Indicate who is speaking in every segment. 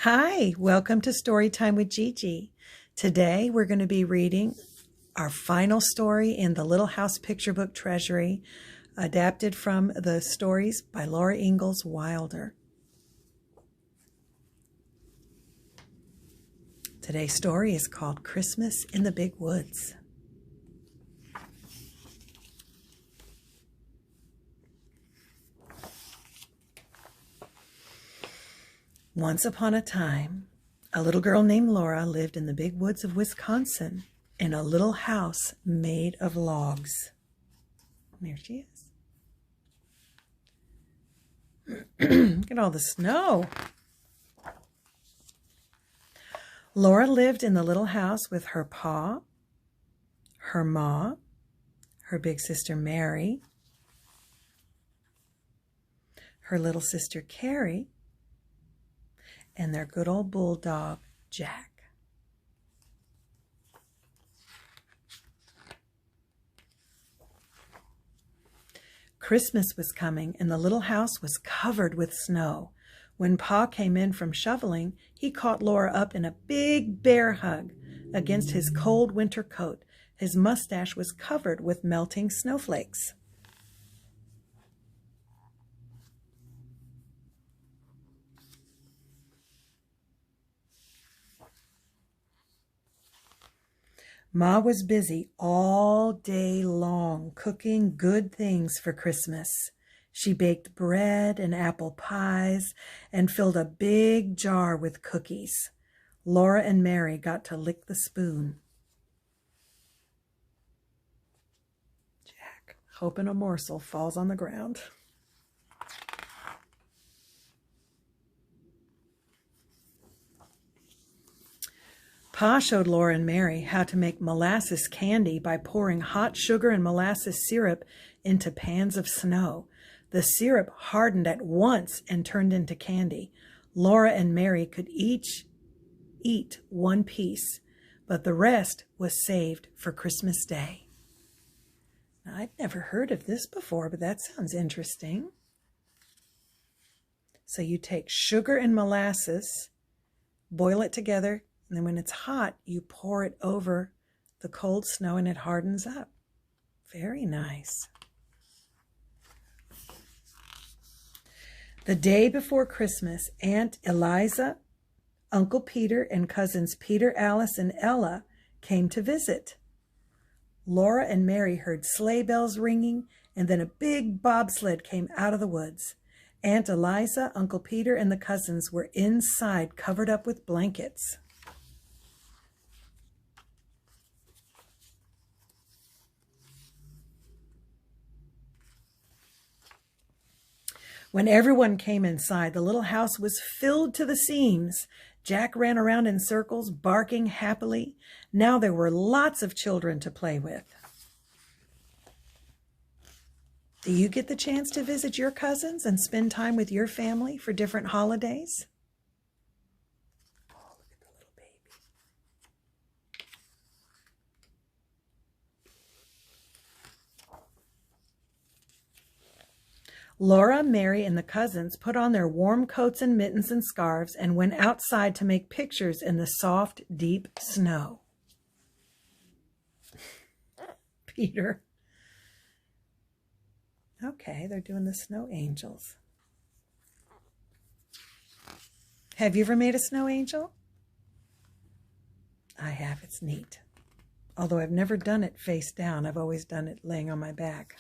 Speaker 1: Hi, welcome to Storytime with Gigi. Today we're going to be reading our final story in the Little House Picture Book Treasury, adapted from the stories by Laura Ingalls Wilder. Today's story is called Christmas in the Big Woods. Once upon a time, a little girl named Laura lived in the big woods of Wisconsin in a little house made of logs. There she is. Look at all the snow. Laura lived in the little house with her pa, her ma, her big sister Mary, her little sister Carrie, and their good old bulldog, Jack. Christmas was coming, and the little house was covered with snow. When Pa came in from shoveling, he caught Laura up in a big bear hug against his cold winter coat. His mustache was covered with melting snowflakes. Ma was busy all day long cooking good things for Christmas. She baked bread and apple pies and filled a big jar with cookies. Laura and Mary got to lick the spoon. Jack, hoping a morsel falls on the ground. Pa showed Laura and Mary how to make molasses candy by pouring hot sugar and molasses syrup into pans of snow. The syrup hardened at once and turned into candy. Laura and Mary could each eat one piece, but the rest was saved for Christmas Day. Now, I'd never heard of this before, but that sounds interesting. So you take sugar and molasses, boil it together, and then when it's hot, you pour it over the cold snow and it hardens up. Very nice. The day before Christmas, Aunt Eliza, Uncle Peter, and cousins Peter, Alice, and Ella came to visit. Laura and Mary heard sleigh bells ringing, and then a big bobsled came out of the woods. Aunt Eliza, Uncle Peter, and the cousins were inside, covered up with blankets. When everyone came inside, the little house was filled to the seams. Jack ran around in circles, barking happily. Now there were lots of children to play with. Do you get the chance to visit your cousins and spend time with your family for different holidays? Oh, look at the little baby. Laura, Mary, and the cousins put on their warm coats and mittens and scarves and went outside to make pictures in the soft, deep snow. Peter. Okay, they're doing the snow angels. Have you ever made a snow angel? I have. It's neat. Although I've never done it face down. I've always done it laying on my back.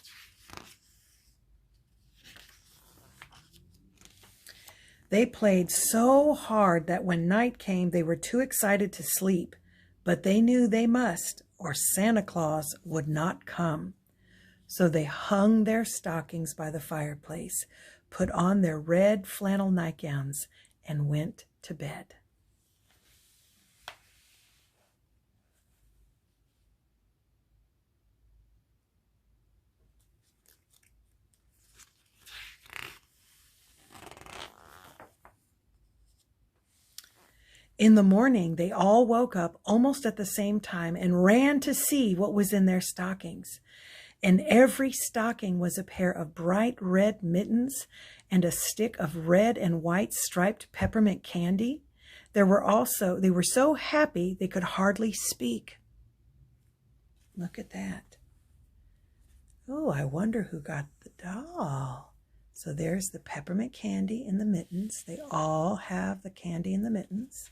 Speaker 1: They played so hard that when night came, they were too excited to sleep, but they knew they must, or Santa Claus would not come. So they hung their stockings by the fireplace, put on their red flannel nightgowns, and went to bed. In the morning, they all woke up almost at the same time and ran to see what was in their stockings. In every stocking was a pair of bright red mittens and a stick of red and white striped peppermint candy. They were so happy they could hardly speak. Look at that. Oh, I wonder who got the doll. So there's the peppermint candy in the mittens. They all have the candy in the mittens.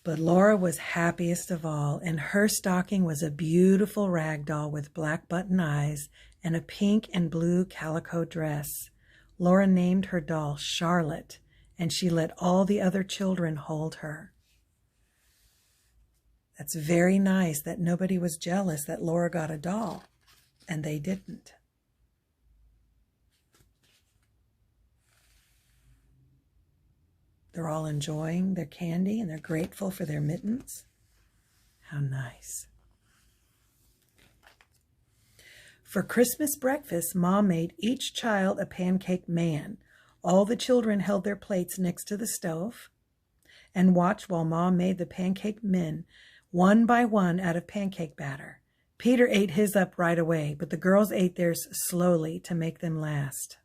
Speaker 1: But Laura was happiest of all, and her stocking was a beautiful rag doll with black button eyes and a pink and blue calico dress. Laura named her doll Charlotte, and she let all the other children hold her. That's very nice that nobody was jealous that Laura got a doll, and they didn't. They're all enjoying their candy and they're grateful for their mittens. How nice. For Christmas breakfast, Mom made each child a pancake man. All the children held their plates next to the stove and watched while Mom made the pancake men one by one out of pancake batter. Peter ate his up right away, but the girls ate theirs slowly to make them last.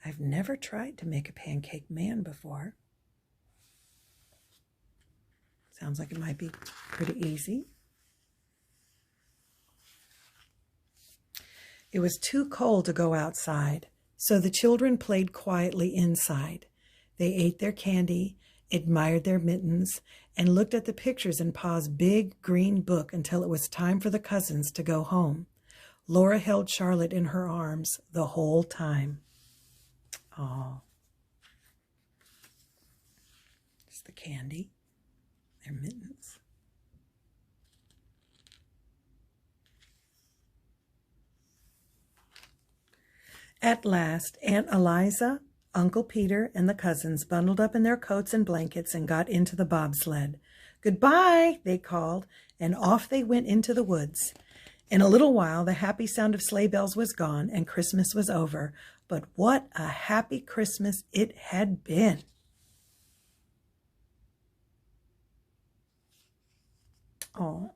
Speaker 1: I've never tried to make a pancake man before. Sounds like it might be pretty easy. It was too cold to go outside, so the children played quietly inside. They ate their candy, admired their mittens, and looked at the pictures in Pa's big green book until it was time for the cousins to go home. Laura held Charlotte in her arms the whole time. Oh, it's the candy, their mittens. At last, Aunt Eliza, Uncle Peter, and the cousins bundled up in their coats and blankets and got into the bobsled. "Goodbye," they called, and off they went into the woods. In a little while, the happy sound of sleigh bells was gone and Christmas was over. But what a happy Christmas it had been. Oh,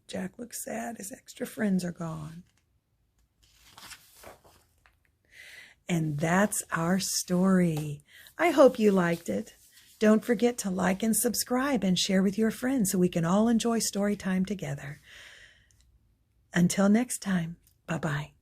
Speaker 1: Jack looks sad. His extra friends are gone. And that's our story. I hope you liked it. Don't forget to like and subscribe and share with your friends so we can all enjoy story time together. Until next time, bye-bye.